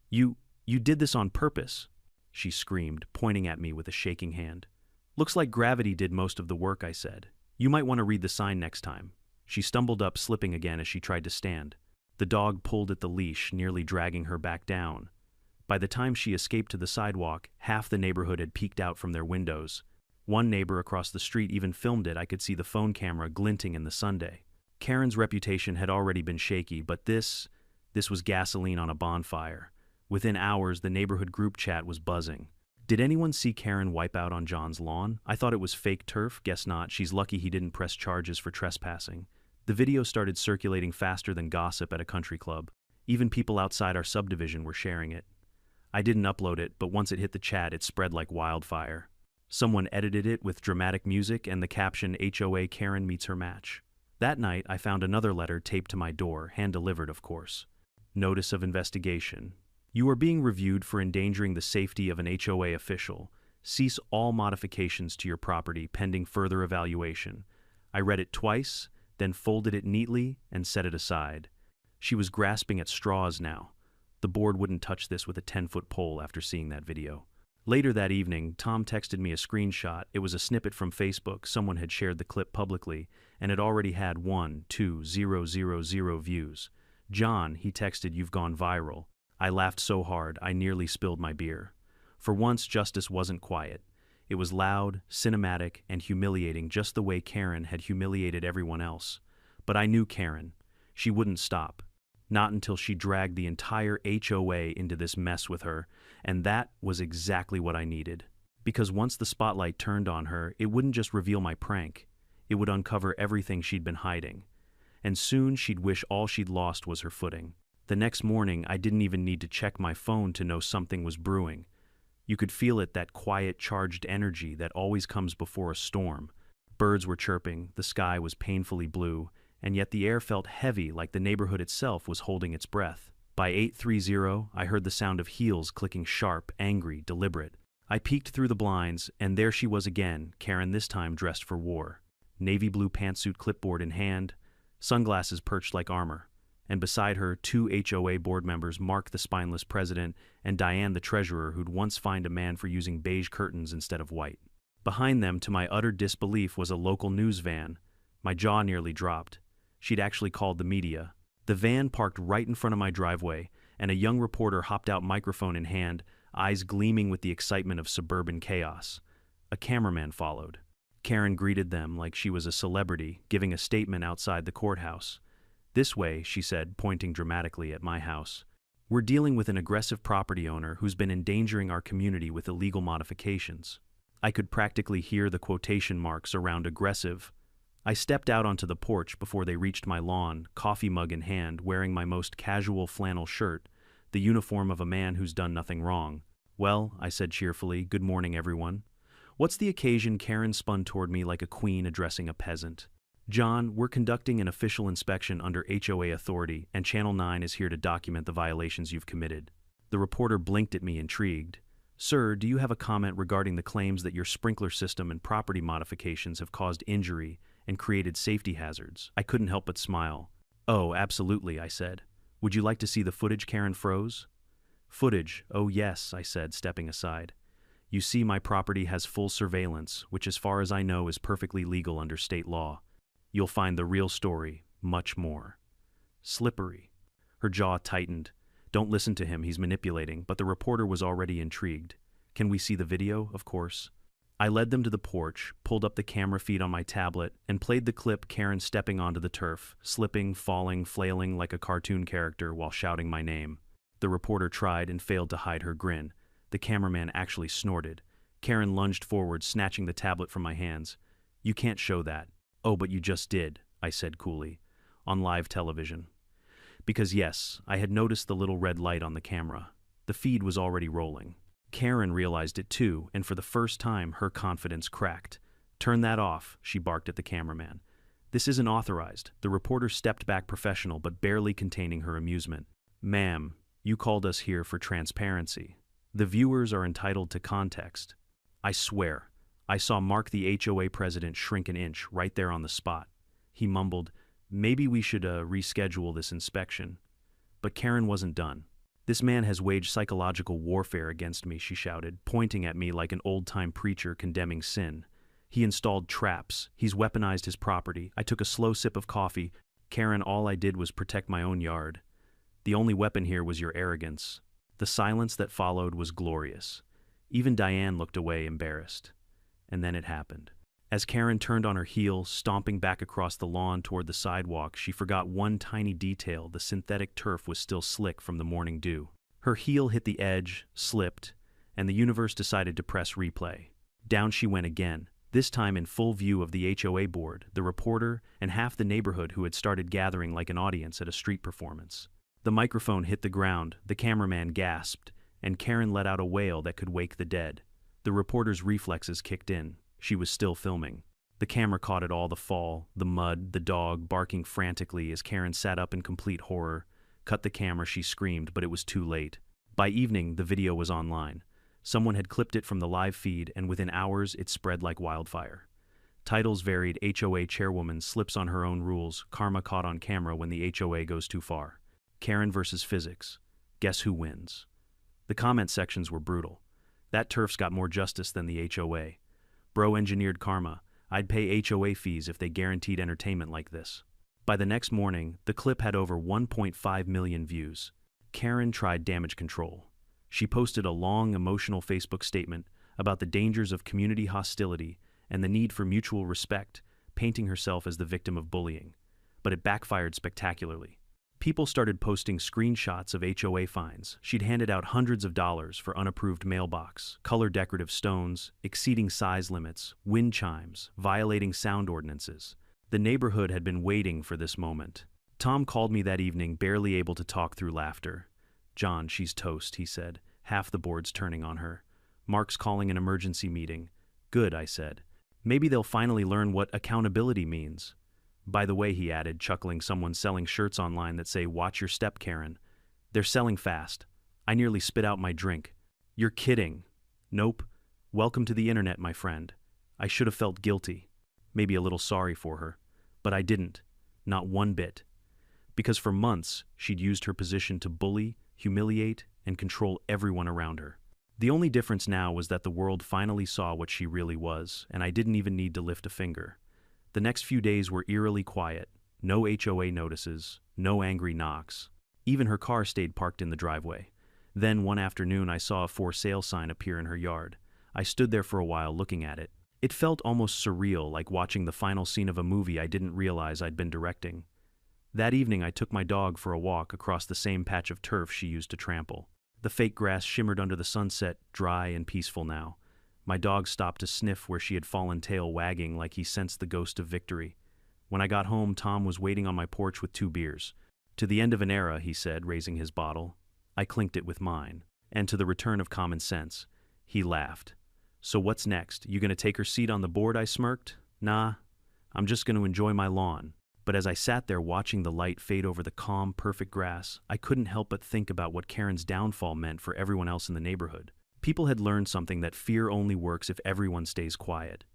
You did this on purpose," she screamed, pointing at me with a shaking hand. "Looks like gravity did most of the work," I said. "You might want to read the sign next time." She stumbled up, slipping again as she tried to stand. The dog pulled at the leash, nearly dragging her back down. By the time she escaped to the sidewalk, half the neighborhood had peeked out from their windows. One neighbor across the street even filmed it. I could see the phone camera glinting in the sunday. Karen's reputation had already been shaky, but this was gasoline on a bonfire. Within hours, the neighborhood group chat was buzzing. "Did anyone see Karen wipe out on John's lawn? I thought it was fake turf. Guess not. She's lucky he didn't press charges for trespassing." The video started circulating faster than gossip at a country club. Even people outside our subdivision were sharing it. I didn't upload it, but once it hit the chat, it spread like wildfire. Someone edited it with dramatic music and the caption, "HOA Karen meets her match." That night, I found another letter taped to my door, hand-delivered, of course. Notice of investigation. You are being reviewed for endangering the safety of an HOA official. Cease all modifications to your property pending further evaluation. I read it twice, then folded it neatly and set it aside. She was grasping at straws now. The board wouldn't touch this with a 10-foot pole after seeing that video. Later that evening, Tom texted me a screenshot. It was a snippet from Facebook. Someone had shared the clip publicly, and it already had 1,2,000 views. "John," he texted, "you've gone viral." I laughed so hard, I nearly spilled my beer. For once, justice wasn't quiet. It was loud, cinematic, and humiliating, just the way Karen had humiliated everyone else. But I knew Karen. She wouldn't stop. Not until she dragged the entire HOA into this mess with her, and that was exactly what I needed. Because once the spotlight turned on her, it wouldn't just reveal my prank. It would uncover everything she'd been hiding. And soon she'd wish all she'd lost was her footing. The next morning, I didn't even need to check my phone to know something was brewing. You could feel it, that quiet, charged energy that always comes before a storm. Birds were chirping, the sky was painfully blue, and yet the air felt heavy, like the neighborhood itself was holding its breath. By 8:30, I heard the sound of heels clicking, sharp, angry, deliberate. I peeked through the blinds, and there she was again, Karen this time dressed for war. Navy blue pantsuit, clipboard in hand, sunglasses perched like armor. And beside her, 2 HOA board members, Mark the spineless president and Diane the treasurer who'd once fined a man for using beige curtains instead of white. Behind them, to my utter disbelief, was a local news van. My jaw nearly dropped. She'd actually called the media. The van parked right in front of my driveway, and a young reporter hopped out, microphone in hand, eyes gleaming with the excitement of suburban chaos. A cameraman followed. Karen greeted them like she was a celebrity, giving a statement outside the courthouse. "This way," she said, pointing dramatically at my house. "We're dealing with an aggressive property owner who's been endangering our community with illegal modifications." I could practically hear the quotation marks around aggressive. I stepped out onto the porch before they reached my lawn, coffee mug in hand, wearing my most casual flannel shirt, the uniform of a man who's done nothing wrong. "Well," I said cheerfully, "good morning, everyone." "What's the occasion?" Karen spun toward me like a queen addressing a peasant. "John, we're conducting an official inspection under HOA authority, and Channel 9 is here to document the violations you've committed." The reporter blinked at me, intrigued. "Sir, do you have a comment regarding the claims that your sprinkler system and property modifications have caused injury and created safety hazards?" I couldn't help but smile. "Oh, absolutely," I said. "Would you like to see the footage?" Karen froze. "Footage? Oh yes," I said, stepping aside. "You see, my property has full surveillance, which as far as I know is perfectly legal under state law. You'll find the real story, much more." "Slippery." Her jaw tightened. "Don't listen to him, he's manipulating," but the reporter was already intrigued. "Can we see the video?" "Of course." I led them to the porch, pulled up the camera feed on my tablet, and played the clip Karen stepping onto the turf, slipping, falling, flailing like a cartoon character while shouting my name. The reporter tried and failed to hide her grin. The cameraman actually snorted. Karen lunged forward, snatching the tablet from my hands. "You can't show that." "Oh, but you just did," I said coolly. "On live television." Because yes, I had noticed the little red light on the camera. The feed was already rolling. Karen realized it too, and for the first time, her confidence cracked. "Turn that off," she barked at the cameraman. "This isn't authorized." The reporter stepped back, professional but barely containing her amusement. "Ma'am, you called us here for transparency. The viewers are entitled to context." I swear, I saw Mark, the HOA president, shrink an inch right there on the spot. He mumbled, "Maybe we should reschedule this inspection." But Karen wasn't done. "This man has waged psychological warfare against me," she shouted, pointing at me like an old-time preacher condemning sin. "He installed traps. He's weaponized his property." I took a slow sip of coffee. "Karen, all I did was protect my own yard. The only weapon here was your arrogance." The silence that followed was glorious. Even Diane looked away, embarrassed. And then it happened. As Karen turned on her heel, stomping back across the lawn toward the sidewalk, she forgot one tiny detail: the synthetic turf was still slick from the morning dew. Her heel hit the edge, slipped, and the universe decided to press replay. Down she went again, this time in full view of the HOA board, the reporter, and half the neighborhood who had started gathering like an audience at a street performance. The microphone hit the ground, the cameraman gasped, and Karen let out a wail that could wake the dead. The reporter's reflexes kicked in. She was still filming. The camera caught it all: the fall, the mud, the dog barking frantically as Karen sat up in complete horror. "Cut the camera," she screamed, but it was too late. By evening, the video was online. Someone had clipped it from the live feed, and within hours it spread like wildfire. Titles varied: HOA chairwoman slips on her own rules, karma caught on camera when the HOA goes too far. Karen versus physics. Guess who wins? The comment sections were brutal. "That turf's got more justice than the HOA. Bro engineered karma. I'd pay HOA fees if they guaranteed entertainment like this." By the next morning, the clip had over 1.5 million views. Karen tried damage control. She posted a long, emotional Facebook statement about the dangers of community hostility and the need for mutual respect, painting herself as the victim of bullying. But it backfired spectacularly. People started posting screenshots of HOA fines. She'd handed out hundreds of dollars for unapproved mailbox, color decorative stones, exceeding size limits, wind chimes, violating sound ordinances. The neighborhood had been waiting for this moment. Tom called me that evening, barely able to talk through laughter. "John, she's toast," he said, half the boards turning on her. "Mark's calling an emergency meeting." "Good," I said. "Maybe they'll finally learn what accountability means." "By the way," he added, chuckling, "someone's selling shirts online that say, 'Watch your step, Karen.' They're selling fast." I nearly spit out my drink. "You're kidding." "Nope. Welcome to the internet, my friend." I should have felt guilty, maybe a little sorry for her, but I didn't. Not one bit. Because for months, she'd used her position to bully, humiliate, and control everyone around her. The only difference now was that the world finally saw what she really was, and I didn't even need to lift a finger. The next few days were eerily quiet. No HOA notices, no angry knocks. Even her car stayed parked in the driveway. Then one afternoon I saw a for sale sign appear in her yard. I stood there for a while looking at it. It felt almost surreal, like watching the final scene of a movie I didn't realize I'd been directing. That evening, I took my dog for a walk across the same patch of turf she used to trample. The fake grass shimmered under the sunset, dry and peaceful now. My dog stopped to sniff where she had fallen, tail wagging like he sensed the ghost of victory. When I got home, Tom was waiting on my porch with 2 beers. "To the end of an era," he said, raising his bottle. I clinked it with mine. "And to the return of common sense." He laughed. "So what's next? You gonna take her seat on the board?" I smirked. "Nah, I'm just gonna enjoy my lawn." But as I sat there watching the light fade over the calm, perfect grass, I couldn't help but think about what Karen's downfall meant for everyone else in the neighborhood. People had learned something, that fear only works if everyone stays quiet.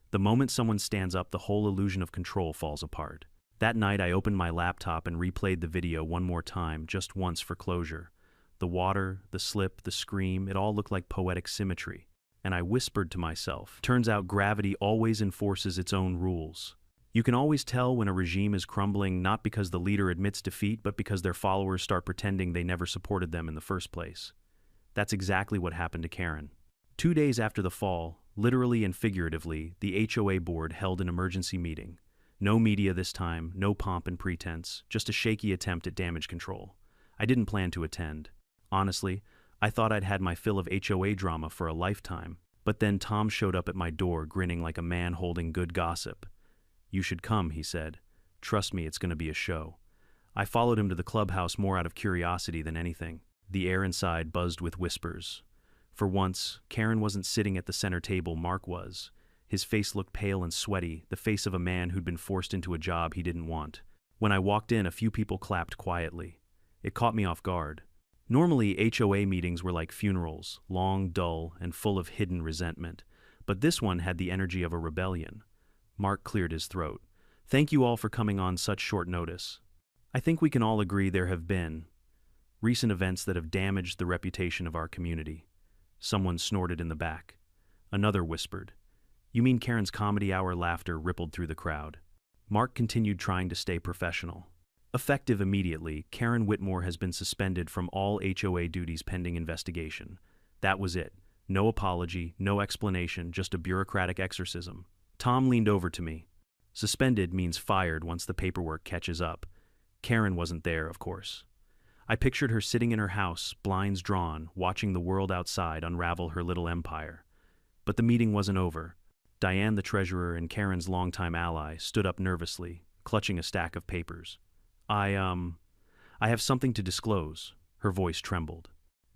The moment someone stands up, the whole illusion of control falls apart. That night, I opened my laptop and replayed the video one more time, just once for closure. The water, the slip, the scream, it all looked like poetic symmetry. And I whispered to myself, turns out gravity always enforces its own rules. You can always tell when a regime is crumbling, not because the leader admits defeat, but because their followers start pretending they never supported them in the first place. That's exactly what happened to Karen. 2 days after the fall, literally and figuratively, the HOA board held an emergency meeting. No media this time, no pomp and pretense, just a shaky attempt at damage control. I didn't plan to attend. Honestly, I thought I'd had my fill of HOA drama for a lifetime. But then Tom showed up at my door, grinning like a man holding good gossip. "You should come," he said. "Trust me, it's going to be a show." I followed him to the clubhouse more out of curiosity than anything. The air inside buzzed with whispers. For once, Karen wasn't sitting at the center table, Mark was. His face looked pale and sweaty, the face of a man who'd been forced into a job he didn't want. When I walked in, a few people clapped quietly. It caught me off guard. Normally, HOA meetings were like funerals, long, dull, and full of hidden resentment. But this one had the energy of a rebellion. Mark cleared his throat. "Thank you all for coming on such short notice. I think we can all agree there have been recent events that have damaged the reputation of our community." Someone snorted in the back. Another whispered, "You mean Karen's comedy hour?" Laughter rippled through the crowd. Mark continued, trying to stay professional. "Effective immediately, Karen Whitmore has been suspended from all HOA duties pending investigation." That was it. No apology, no explanation, just a bureaucratic exorcism. Tom leaned over to me. "Suspended means fired once the paperwork catches up." Karen wasn't there, of course. I pictured her sitting in her house, blinds drawn, watching the world outside unravel her little empire. But the meeting wasn't over. Diane, the treasurer and Karen's longtime ally, stood up nervously, clutching a stack of papers. I have something to disclose." Her voice trembled.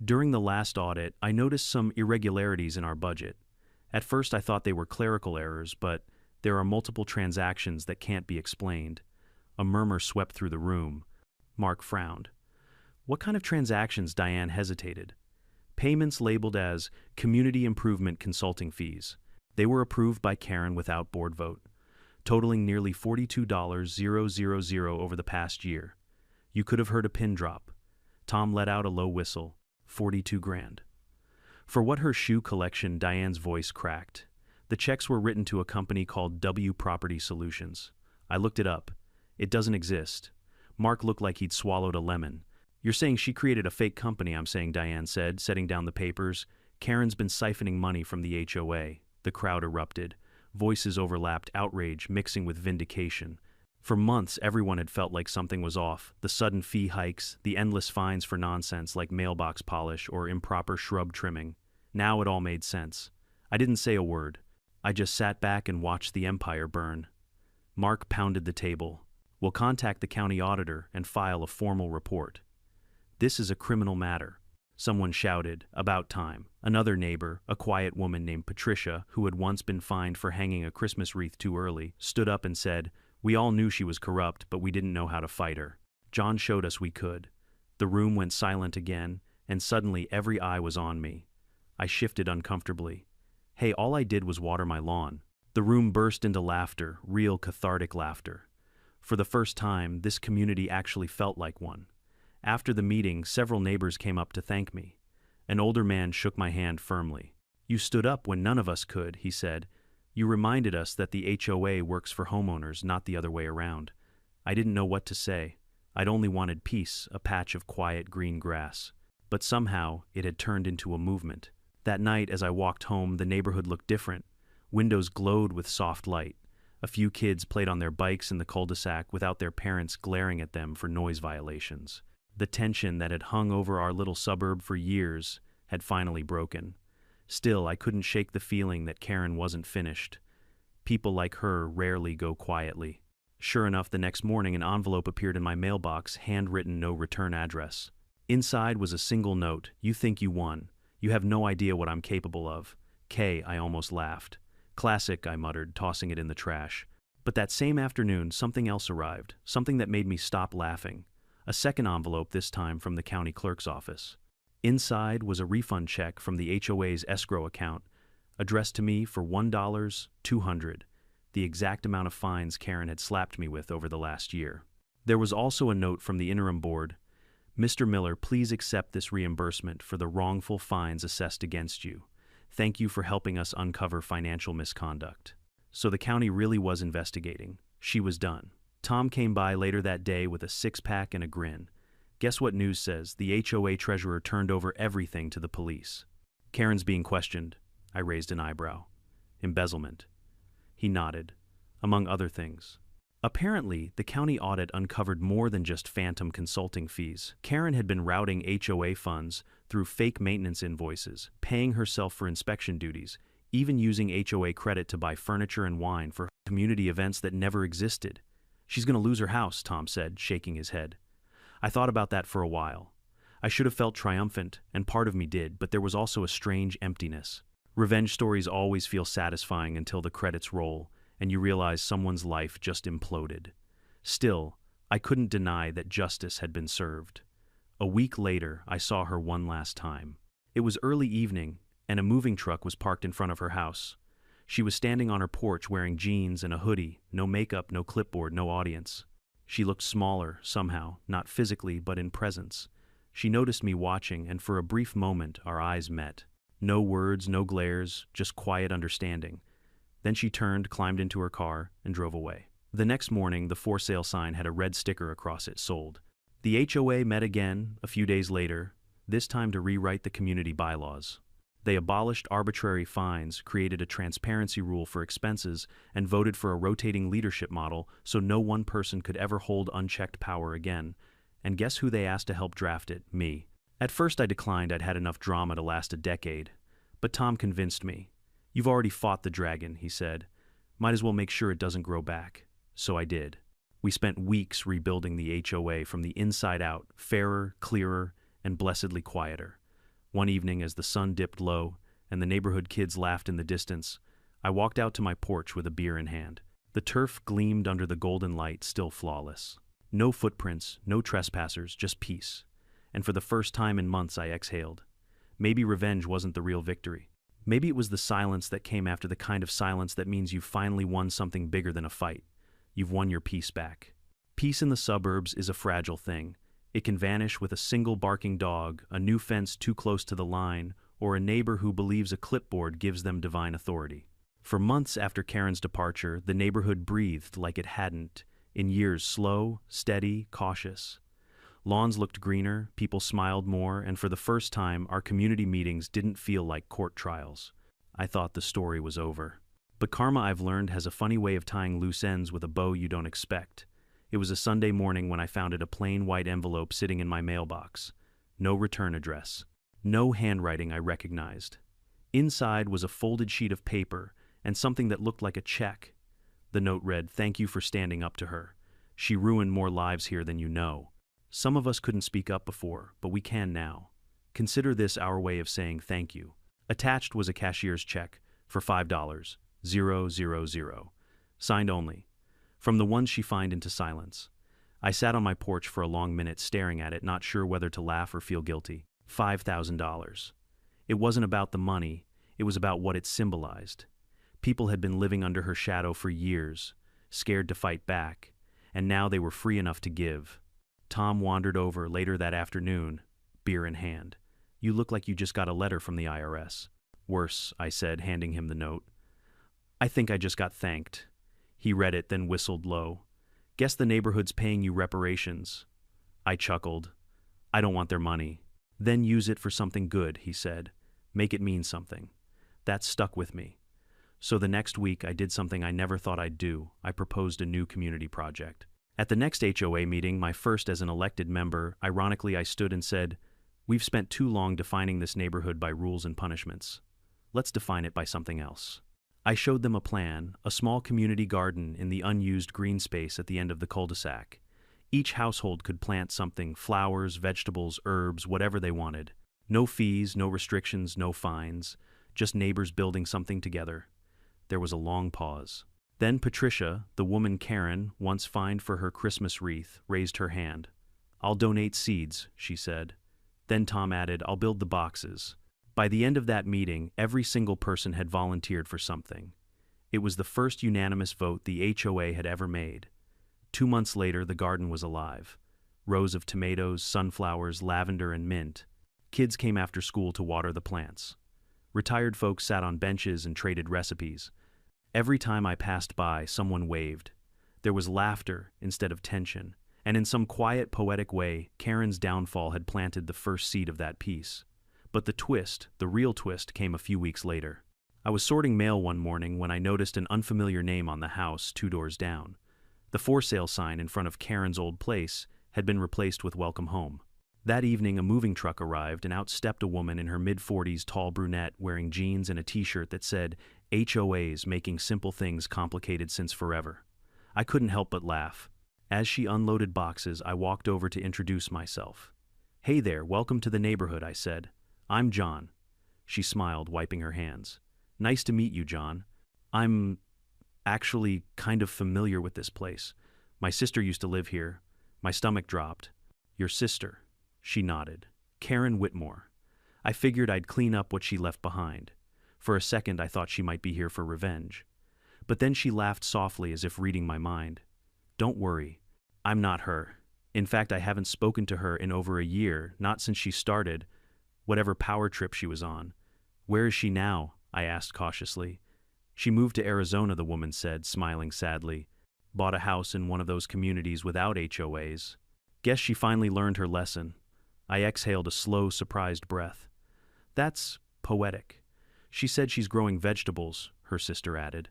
"During the last audit, I noticed some irregularities in our budget. At first I thought they were clerical errors, but there are multiple transactions that can't be explained." A murmur swept through the room. Mark frowned. "What kind of transactions?" Diane hesitated. "Payments labeled as community improvement consulting fees. They were approved by Karen without board vote, totaling nearly $42,000 over the past year. You could have heard a pin drop." Tom let out a low whistle. 42 grand. For what, her shoe collection? Diane's voice cracked. The checks were written to a company called W Property Solutions. I looked it up. It doesn't exist. Mark looked like he'd swallowed a lemon. "You're saying she created a fake company?" "I'm saying," Diane said, setting down the papers. "Karen's been siphoning money from the HOA." The crowd erupted. Voices overlapped, outrage mixing with vindication. For months, everyone had felt like something was off. The sudden fee hikes, the endless fines for nonsense like mailbox polish or improper shrub trimming. Now it all made sense. I didn't say a word. I just sat back and watched the empire burn. Mark pounded the table. "We'll contact the county auditor and file a formal report." "This is a criminal matter." Someone shouted, "About time." Another neighbor, a quiet woman named Patricia, who had once been fined for hanging a Christmas wreath too early, stood up and said, "We all knew she was corrupt, but we didn't know how to fight her. John showed us we could." The room went silent again, and suddenly every eye was on me. I shifted uncomfortably. "Hey, all I did was water my lawn." The room burst into laughter, real cathartic laughter. For the first time, this community actually felt like one. After the meeting, several neighbors came up to thank me. An older man shook my hand firmly. "You stood up when none of us could," he said. "You reminded us that the HOA works for homeowners, not the other way around." I didn't know what to say. I'd only wanted peace, a patch of quiet green grass. But somehow, it had turned into a movement. That night, as I walked home, the neighborhood looked different. Windows glowed with soft light. A few kids played on their bikes in the cul-de-sac without their parents glaring at them for noise violations. The tension that had hung over our little suburb for years had finally broken. Still, I couldn't shake the feeling that Karen wasn't finished. People like her rarely go quietly. Sure enough, the next morning an envelope appeared in my mailbox, handwritten, no return address. Inside was a single note: "You think you won. You have no idea what I'm capable of. K." I almost laughed. "Classic," I muttered, tossing it in the trash. But that same afternoon, something else arrived, something that made me stop laughing. A second envelope, this time from the county clerk's office. Inside was a refund check from the HOA's escrow account, addressed to me for $1,200, the exact amount of fines Karen had slapped me with over the last year. There was also a note from the interim board: "Mr. Miller, please accept this reimbursement for the wrongful fines assessed against you. Thank you for helping us uncover financial misconduct." So the county really was investigating. She was done. Tom came by later that day with a six-pack and a grin. Guess what news says? The HOA treasurer turned over everything to the police. "Karen's being questioned." I raised an eyebrow. "Embezzlement." He nodded. "Among other things." Apparently, the county audit uncovered more than just phantom consulting fees. Karen had been routing HOA funds through fake maintenance invoices, paying herself for inspection duties, even using HOA credit to buy furniture and wine for community events that never existed. "She's going to lose her house," Tom said, shaking his head. I thought about that for a while. I should have felt triumphant, and part of me did, but there was also a strange emptiness. Revenge stories always feel satisfying until the credits roll, and you realize someone's life just imploded. Still, I couldn't deny that justice had been served. A week later, I saw her one last time. It was early evening, and a moving truck was parked in front of her house. She was standing on her porch wearing jeans and a hoodie, no makeup, no clipboard, no audience. She looked smaller, somehow, not physically, but in presence. She noticed me watching, and for a brief moment, our eyes met. No words, no glares, just quiet understanding. Then she turned, climbed into her car, and drove away. The next morning, the for sale sign had a red sticker across it: "Sold." The HOA met again, a few days later, this time to rewrite the community bylaws. They abolished arbitrary fines, created a transparency rule for expenses, and voted for a rotating leadership model so no one person could ever hold unchecked power again. And guess who they asked to help draft it? Me. At first I declined. I'd had enough drama to last a decade. But Tom convinced me. "You've already fought the dragon," he said. "Might as well make sure it doesn't grow back." So I did. We spent weeks rebuilding the HOA from the inside out, fairer, clearer, and blessedly quieter. One evening, as the sun dipped low and the neighborhood kids laughed in the distance, I walked out to my porch with a beer in hand. The turf gleamed under the golden light, still flawless. No footprints, no trespassers, just peace. And for the first time in months, I exhaled. Maybe revenge wasn't the real victory. Maybe it was the silence that came after, the kind of silence that means you've finally won something bigger than a fight. You've won your peace back. Peace in the suburbs is a fragile thing. It can vanish with a single barking dog, a new fence too close to the line, or a neighbor who believes a clipboard gives them divine authority. For months after Karen's departure, the neighborhood breathed like it hadn't in years: slow, steady, cautious. Lawns looked greener, people smiled more, and for the first time, our community meetings didn't feel like court trials. I thought the story was over. But karma, I've learned, has a funny way of tying loose ends with a bow you don't expect. It was a Sunday morning when I found a plain white envelope sitting in my mailbox. No return address. No handwriting I recognized. Inside was a folded sheet of paper and something that looked like a check. The note read, "Thank you for standing up to her. She ruined more lives here than you know. Some of us couldn't speak up before, but we can now. Consider this our way of saying thank you." Attached was a cashier's check for $5,000, signed only. From the ones she fined into silence. I sat on my porch for a long minute staring at it, not sure whether to laugh or feel guilty. $5,000. It wasn't about the money, it was about what it symbolized. People had been living under her shadow for years, scared to fight back, and now they were free enough to give. Tom wandered over later that afternoon, beer in hand. "You look like you just got a letter from the IRS." "Worse," I said, handing him the note. "I think I just got thanked." He read it, then whistled low. "Guess the neighborhood's paying you reparations." I chuckled. "I don't want their money." "Then use it for something good," he said. "Make it mean something." That stuck with me. So the next week, I did something I never thought I'd do. I proposed a new community project. At the next HOA meeting, my first as an elected member, ironically, I stood and said, "We've spent too long defining this neighborhood by rules and punishments. Let's define it by something else." I showed them a plan, a small community garden in the unused green space at the end of the cul-de-sac. Each household could plant something, flowers, vegetables, herbs, whatever they wanted. No fees, no restrictions, no fines, just neighbors building something together. There was a long pause. Then Patricia, the woman Karen once fined for her Christmas wreath, raised her hand. "I'll donate seeds," she said. Then Tom added, "I'll build the boxes." By the end of that meeting, every single person had volunteered for something. It was the first unanimous vote the HOA had ever made. 2 months later, the garden was alive. Rows of tomatoes, sunflowers, lavender, and mint. Kids came after school to water the plants. Retired folks sat on benches and traded recipes. Every time I passed by, someone waved. There was laughter instead of tension, and in some quiet, poetic way, Karen's downfall had planted the first seed of that peace. But the twist, the real twist, came a few weeks later. I was sorting mail one morning when I noticed an unfamiliar name on the house 2 doors down. The for sale sign in front of Karen's old place had been replaced with "Welcome Home." That evening, a moving truck arrived, and out stepped a woman in her mid-40s, tall brunette, wearing jeans and a t-shirt that said, "HOAs making simple things complicated since forever." I couldn't help but laugh. As she unloaded boxes, I walked over to introduce myself. "Hey there, welcome to the neighborhood," I said. "I'm John." She smiled, wiping her hands. "Nice to meet you, John. I'm actually kind of familiar with this place. My sister used to live here." My stomach dropped. "Your sister?" She nodded. "Karen Whitmore." I figured I'd clean up what she left behind. For a second, I thought she might be here for revenge. But then she laughed softly, as if reading my mind. "Don't worry. I'm not her. In fact, I haven't spoken to her in over a year, not since she started whatever power trip she was on." "Where is she now?" I asked cautiously. "She moved to Arizona," the woman said, smiling sadly. "Bought a house in one of those communities without HOAs. Guess she finally learned her lesson." I exhaled a slow, surprised breath. "That's poetic." "She said she's growing vegetables," her sister added.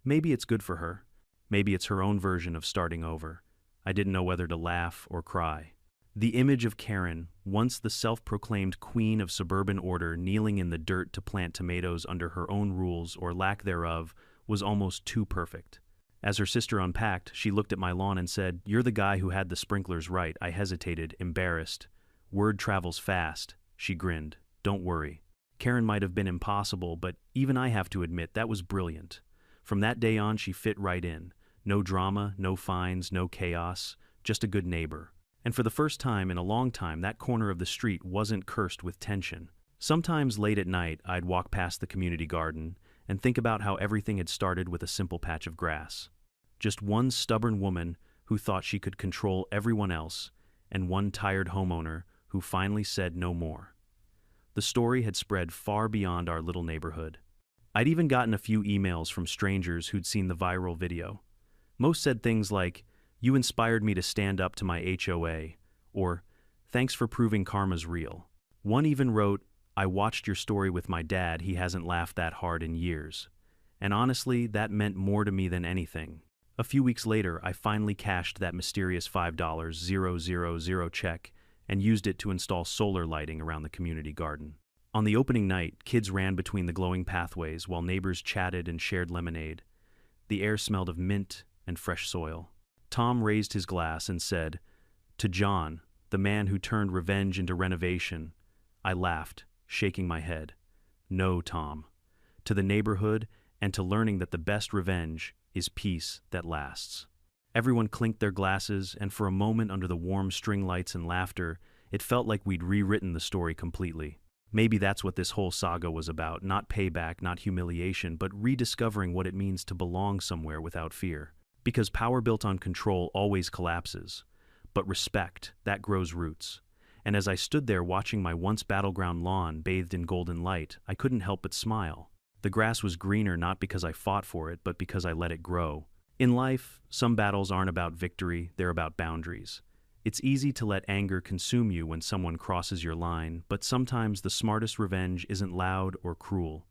"Maybe it's good for her. Maybe it's her own version of starting over." I didn't know whether to laugh or cry. The image of Karen, once the self-proclaimed queen of suburban order, kneeling in the dirt to plant tomatoes under her own rules or lack thereof, was almost too perfect. As her sister unpacked, she looked at my lawn and said, "You're the guy who had the sprinklers right." I hesitated, embarrassed. "Word travels fast," she grinned. "Don't worry." Karen might have been impossible, but even I have to admit that was brilliant. From that day on, she fit right in. No drama, no fines, no chaos, just a good neighbor. And for the first time in a long time, that corner of the street wasn't cursed with tension. Sometimes late at night, I'd walk past the community garden and think about how everything had started with a simple patch of grass. Just one stubborn woman who thought she could control everyone else, and one tired homeowner who finally said no more. The story had spread far beyond our little neighborhood. I'd even gotten a few emails from strangers who'd seen the viral video. Most said things like, "You inspired me to stand up to my HOA," or "Thanks for proving karma's real." One even wrote, "I watched your story with my dad, he hasn't laughed that hard in years." And honestly, that meant more to me than anything. A few weeks later, I finally cashed that mysterious $5,000 check and used it to install solar lighting around the community garden. On the opening night, kids ran between the glowing pathways while neighbors chatted and shared lemonade. The air smelled of mint and fresh soil. Tom raised his glass and said, "To John, the man who turned revenge into renovation." I laughed, shaking my head. "No, Tom. To the neighborhood and to learning that the best revenge is peace that lasts." Everyone clinked their glasses, and for a moment under the warm string lights and laughter, it felt like we'd rewritten the story completely. Maybe that's what this whole saga was about, not payback, not humiliation, but rediscovering what it means to belong somewhere without fear. Because power built on control always collapses. But respect, that grows roots. And as I stood there watching my once battleground lawn bathed in golden light, I couldn't help but smile. The grass was greener not because I fought for it, but because I let it grow. In life, some battles aren't about victory, they're about boundaries. It's easy to let anger consume you when someone crosses your line, but sometimes the smartest revenge isn't loud or cruel.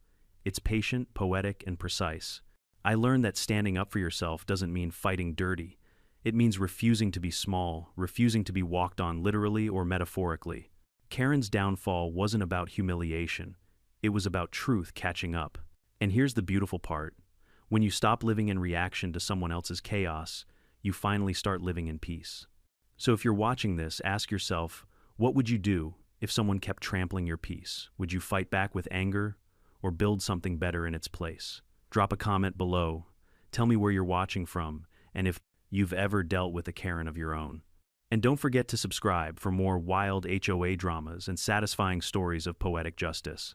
It's patient, poetic, and precise. I learned that standing up for yourself doesn't mean fighting dirty. It means refusing to be small, refusing to be walked on literally or metaphorically. Karen's downfall wasn't about humiliation. It was about truth catching up. And here's the beautiful part. When you stop living in reaction to someone else's chaos, you finally start living in peace. So if you're watching this, ask yourself, what would you do if someone kept trampling your peace? Would you fight back with anger or build something better in its place? Drop a comment below. Tell me where you're watching from and if you've ever dealt with a Karen of your own. And don't forget to subscribe for more wild HOA dramas and satisfying stories of poetic justice.